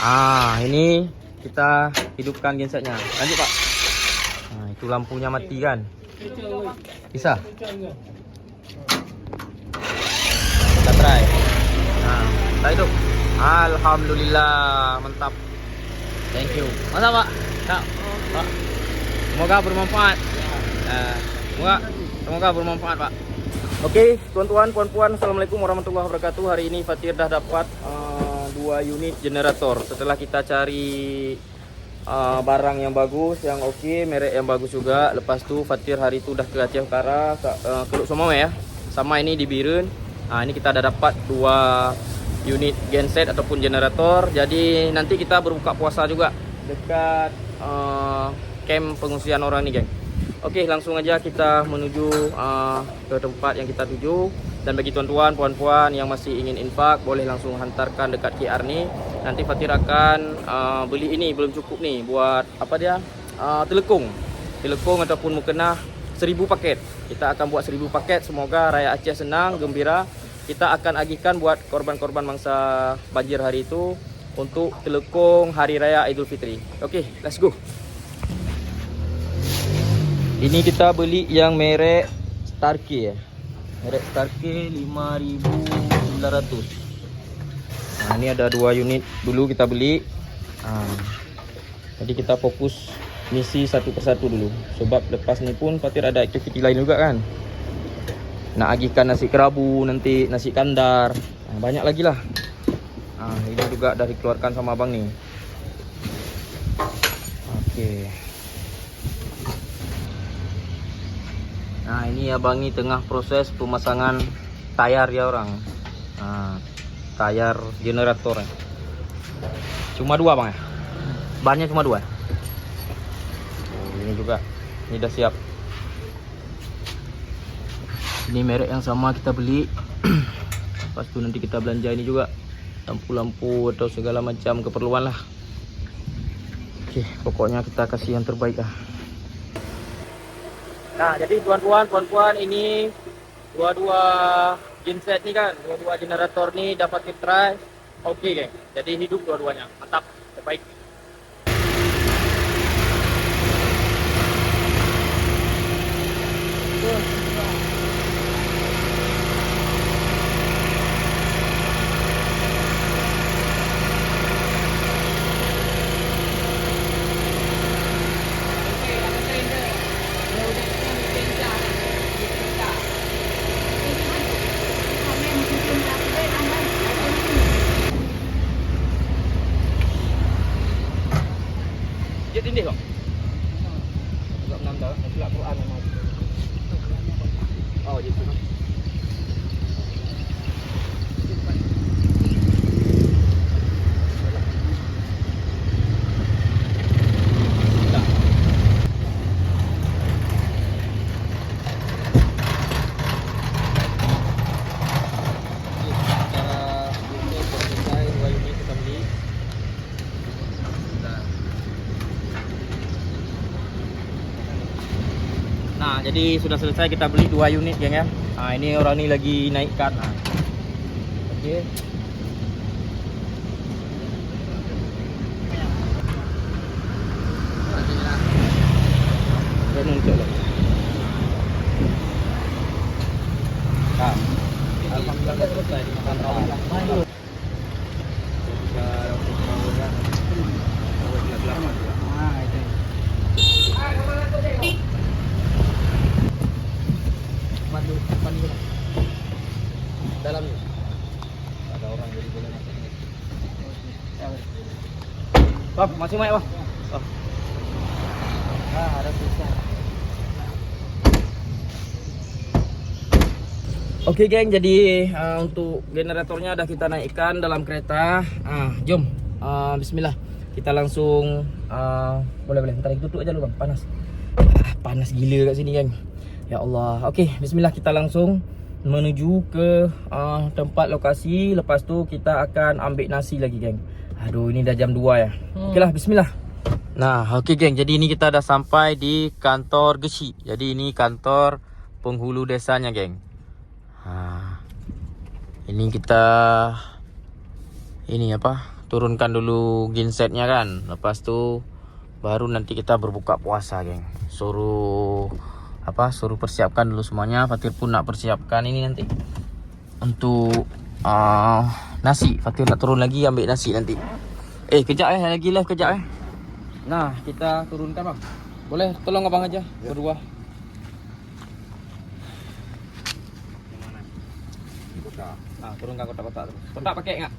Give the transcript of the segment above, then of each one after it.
Ini kita hidupkan gensetnya. Lanjut Pak. Itu lampunya mati kan? Bisa? Kita try. Kita hidup. Alhamdulillah, mantap. Thank you. Mantap Pak. Pak. Semoga bermanfaat. Semoga bermanfaat Pak. Oke, tuan-tuan, puan-puan, assalamualaikum warahmatullahi wabarakatuh. Hari ini Fatir dah dapat 2 unit generator. Setelah kita cari barang yang bagus, yang oke, merek yang bagus juga. Lepas tu Fatir hari itu dah ke Aceh Utara, ke Luk Somawe ya. Sama ini di Birun. Ini kita dah dapat 2 unit genset ataupun generator. Jadi nanti kita berbuka puasa juga dekat camp pengungsian orang ni, geng. Oke, langsung aja kita menuju ke tempat yang kita tuju. Dan bagi tuan-tuan, puan-puan yang masih ingin infak, boleh langsung hantarkan dekat QR ni. Nanti Fatir akan beli ini, belum cukup nih, buat apa dia? Telekung ataupun mukena 1000 paket. Kita akan buat 1000 paket. Semoga rakyat Aceh senang, gembira. Kita akan agihkan buat korban-korban mangsa banjir hari itu untuk telekung Hari Raya Idul Fitri. Oke, let's go. Ini kita beli yang merek Starkey ya. Merek Starkey 5.900. Ini ada 2 unit dulu kita beli. Jadi kita fokus misi satu persatu dulu. Sebab lepas ni pun Fatir ada aktiviti lain juga kan. Nak agihkan nasi kerabu, nanti nasi kandar. Banyak lagi lah. Ini juga dah dikeluarkan sama abang ni. Oke. Ini abang ni tengah proses pemasangan tayar ya orang. Tayar generator ya. Cuma 2 bang ya? Bannya cuma 2 ya? Ini juga. Ini dah siap. Ini merek yang sama kita beli. Lepas tu nanti kita belanja ini juga. Lampu-lampu atau segala macam keperluan lah. Oke, pokoknya kita kasih yang terbaik lah. Jadi tuan-tuan, puan-puan, ini dua-dua genset ni kan, dua-dua generator ni dapat kita try. Oke geng, jadi hidup dua-duanya, mantap, terbaik. Jadi ini kok. Enggak 6 tahun, enggak Quran memang. Oh, gitu. Jadi sudah selesai kita beli 2 unit geng ya. Ini orang ni lagi naikkan. Oke. Dan untuk lo. Alhamdulillah selesai dimakan rawon. Dalam ni ada orang jadi boleh masuk ni. Bang, masih mai bang. Ada susah. Oke geng, jadi untuk generatornya dah kita naikkan dalam kereta. Jom, bismillah. Kita langsung boleh. Ntar tutup aja lu bang, panas. Panas gila kat sini geng. Ya Allah. Oke, bismillah, kita langsung menuju ke tempat lokasi. Lepas tu kita akan ambil nasi lagi geng. Aduh, ini dah jam 2 ya. Okeylah, bismillah. Nah, okey geng, jadi ini kita dah sampai di kantor Gesi. Jadi ini kantor penghulu desanya geng. Ini kita turunkan dulu gensetnya kan. Lepas tu baru nanti kita berbuka puasa, geng. Suruh persiapkan dulu semuanya. Fatir pun nak persiapkan ini nanti untuk nasi. Fatir nak turun lagi ambil nasi nanti. Kejap lagi live kejap Nah, kita turunkan bang. Boleh tolong abang aja berdua. Turunkan kotak-kotak tu. Kotak pakai enggak?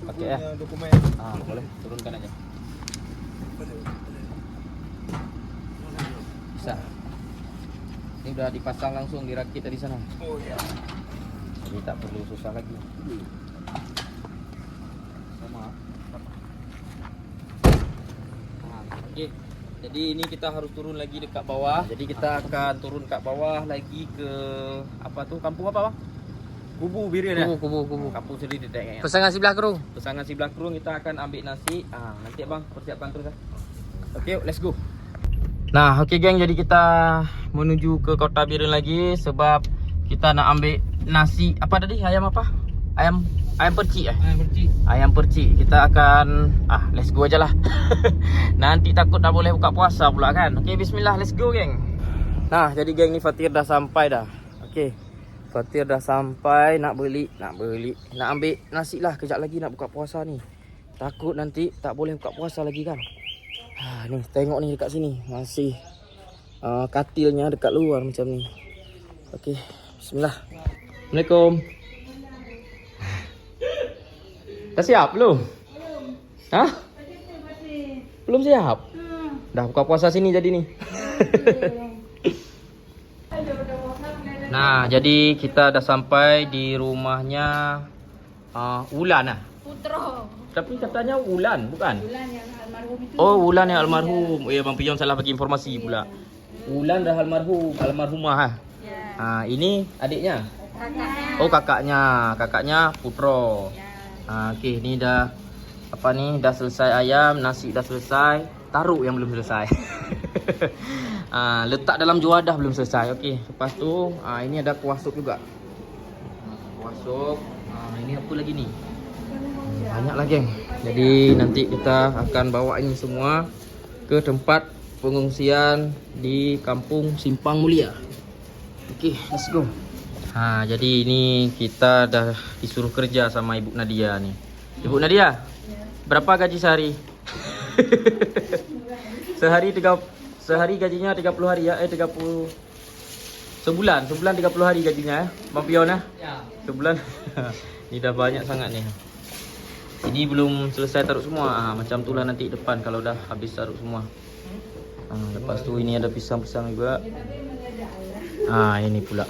Pakai ya. Dokumen. Boleh turunkan aja. Bisa. Ini udah dipasang langsung, dirakit dari sana. Oh iya. Jadi tak perlu susah lagi. Sama. Okey. Jadi ini kita harus turun lagi dekat bawah. Jadi kita akan turun kat bawah lagi ke apa tu? Kampung apa bang? Kubu Birin ya? Kubu. Kampung sendiri dekat. Pesangan sebelah kerung. Pesangan sebelah kerung kita akan ambil nasi. Nanti abang persiapkan terus lah. Okey, let's go. Nah, okey geng, jadi kita menuju ke Kota Birin lagi sebab kita nak ambil nasi. Apa tadi? Ayam apa? Ayam percik Ayam percik. Kita akan let's go aja lah. Nanti takut tak boleh buka puasa pula kan. Okey, bismillah, let's go geng. Nah, jadi geng ni Fatir dah sampai dah. Okey. Fatir dah sampai, nak ambil nasi lah. Kejap lagi nak buka puasa ni. Takut nanti tak boleh buka puasa lagi kan. Ni tengok ni dekat sini masih katilnya dekat luar macam ni. Okey, bismillah. Assalamualaikum. Dah siap belum? Hah? Belum siap? Dah buka puasa sini jadi ni. Nah, jadi kita dah sampai di rumahnya Ulan lah. Putro. Tapi katanya Ulan, bukan? Ulan yang almarhum itu. Oh, Ulan yang almarhum. Bang Pion salah bagi informasi pula. Ulan dah almarhumah lah. Ya. Ini adiknya. Kakaknya. Oh, kakaknya Putro. Ya. Okey, ni dah dah selesai ayam, nasi dah selesai, taruk yang belum selesai. Letak dalam juadah belum selesai. Okey, lepas tu ini ada kuah sup juga. Kuah sup. Ini apa lagi ni? Banyak lah geng. Jadi nanti kita akan bawa ini semua ke tempat pengungsian di Kampung Simpang Mulia. Okey, let's go. Jadi ini kita dah disuruh kerja sama Ibu Nadia ni. Ibu Nadia, berapa gaji sehari? Sehari gajinya 30 hari ya. 30 sebulan 30 hari gajinya Bang Pion ya. Sebulan. Ni dah banyak sangat ni. Ini belum selesai taruh semua. Macam itulah nanti depan kalau dah habis taruh semua. Lepas tu ini ada pisang-pisang juga. Ini pula.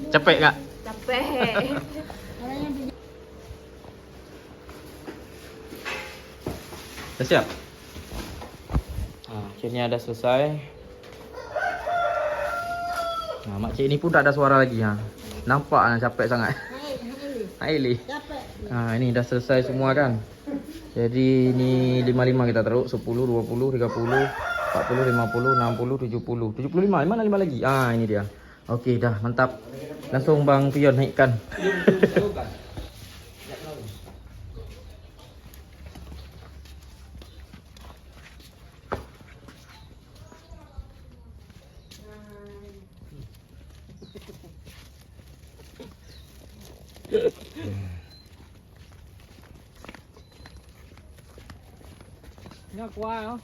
Capek tak? Capek. Dah siap? Akhirnya dah selesai. Makcik ni pun tak ada suara lagi. Nampak capek sangat. Hai. Ini dah selesai semua kan. Jadi ni 55 kita taruh. 10, 20, 30, 40, 50, 60, 70. 75, mana 5 lagi? Ini dia. Okey dah, mantap. Langsung Bang Pion naikkan. Nó qua hả?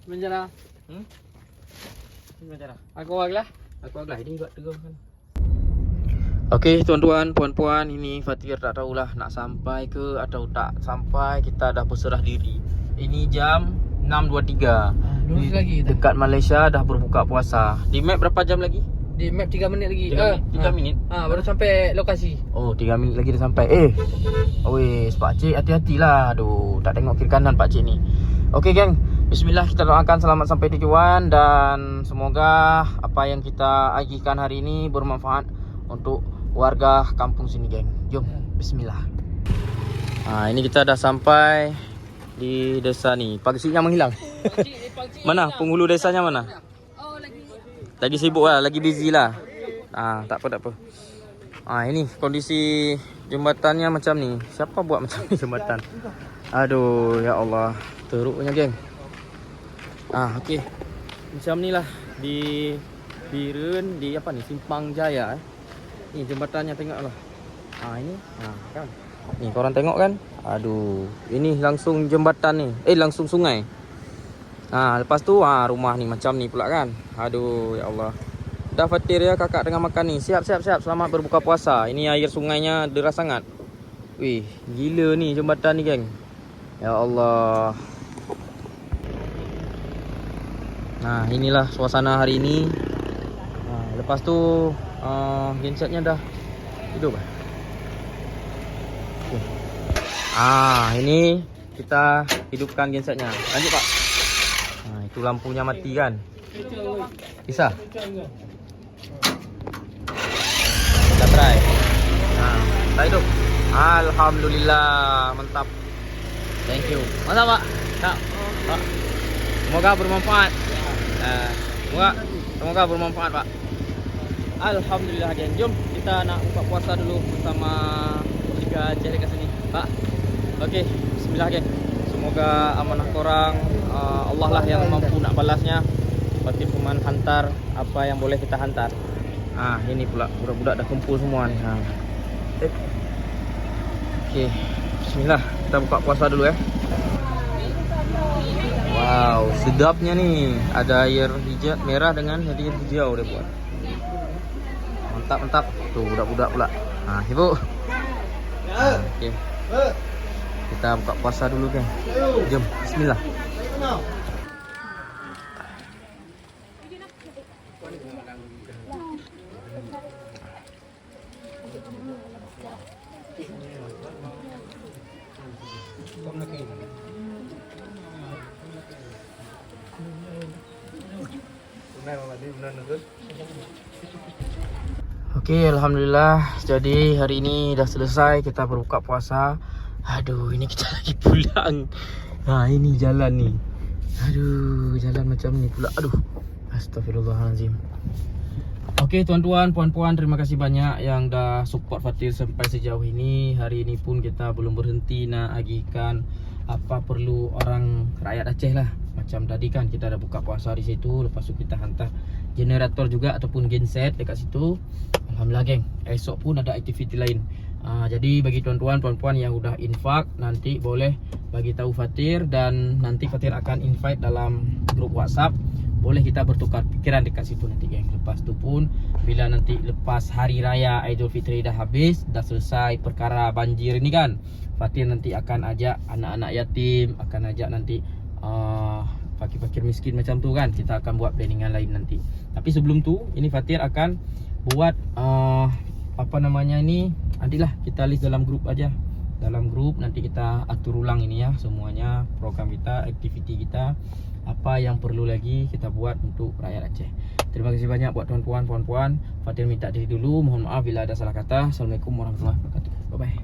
Menjara. Menjara. Aku agak ini buat tegang kan. Okey tuan-tuan, puan-puan, ini Fatir tak tahulah nak sampai ke atau tak sampai. Kita dah berserah diri. Ini jam 6.23. Lurus lagi kita. Dekat Malaysia dah berbuka puasa. Di map berapa jam lagi? Di map 3 minit lagi. 3 minit. Baru sampai lokasi. Oh, 3 minit lagi dah sampai. Weh, pakcik hati-hatilah. Aduh, tak tengok kiri kanan pakcik ni. Okey geng, bismillah, kita doakan selamat sampai tujuan dan semoga apa yang kita agihkan hari ini bermanfaat untuk warga kampung sini geng. Jom, bismillah. Ini kita dah sampai di desa ni. Pakciknya menghilang. Mana? Penghulu desanya mana? Oh, lagi sibuk lah, lagi busy lah. Tak apa. Ini kondisi jembatannya macam ni. Siapa buat macam ni jembatan? Aduh, ya Allah. Teruknya, geng. Okey. Macam ni lah di Biren, di apa ni, Simpang Jaya. Ni jembatannya, tengoklah. Ini. Kan. Ni korang tengok kan? Aduh, ini langsung jembatan ni. Langsung sungai. Lepas tu rumah ni macam ni pula kan. Aduh, ya Allah. Dah Fatir ya kakak tengah makan ni. Siap. Selamat berbuka puasa. Ini air sungainya deras sangat. Wih, gila ni jembatan ni, geng. Ya Allah. Inilah suasana hari ini. Lepas tu gensetnya dah hidup. Ini kita hidupkan gensetnya. Lanjut, Pak. Itu lampunya mati kan. Bisa. Kita try. Kita hidup. Alhamdulillah, mantap. Thank you. Mantap, Pak. Pak. Semoga bermanfaat. Semoga bermanfaat, Pak. Alhamdulillah, geng. Jom kita nak buka puasa dulu bersama Liga Aceh dekat sini, Pak. Okey, bismillah, geng. Semoga amanah korang, Allah lah yang mampu nak balasnya. Fatir cuma hantar apa yang boleh kita hantar. Ini pula budak-budak dah kumpul semua ni. Okey, bismillah, kita buka puasa dulu ya. Wow, sedapnya ni. Ada air hijau merah dengan air hijau dia buat. Mantap. Tuh budak-budak pula. Ibu. Okey. Kita buka puasa dulu, kan. Jom, bismillah. Okey, alhamdulillah. Jadi hari ini dah selesai kita berbuka puasa. Aduh, ini kita lagi pulang. Ini jalan ni. Aduh, jalan macam ni pula. Aduh, astagfirullahalazim. Okey, tuan-tuan, puan-puan, terima kasih banyak yang dah support Fatir sampai sejauh ini. Hari ini pun kita belum berhenti nak agihkan apa perlu orang rakyat Aceh lah. Macam tadi kan kita dah buka puasa di situ. Lepas tu kita hantar generator juga ataupun genset dekat situ. Alhamdulillah, geng. Esok pun ada aktiviti lain. Jadi bagi tuan-tuan, puan-puan yang udah infak, nanti boleh bagi tahu Fatir. Dan nanti Fatir akan invite dalam grup WhatsApp. Boleh kita bertukar pikiran dekat situ nanti, geng. Lepas tu pun bila nanti lepas hari raya Aidilfitri dah habis, dah selesai perkara banjir ni kan, Fatir nanti akan ajak anak-anak yatim, akan ajak nanti fakir-fakir miskin macam tu kan. Kita akan buat planningan lain nanti. Tapi sebelum tu, ini Fatir akan buat apa namanya ni, nantilah kita list dalam grup aja. Dalam grup nanti kita atur ulang ini ya, semuanya program kita, aktiviti kita, apa yang perlu lagi kita buat untuk rakyat Aceh. Terima kasih banyak buat tuan-puan, puan-puan. Fatir minta diri dulu, mohon maaf bila ada salah kata. Assalamualaikum warahmatullahi wabarakatuh. Bye bye.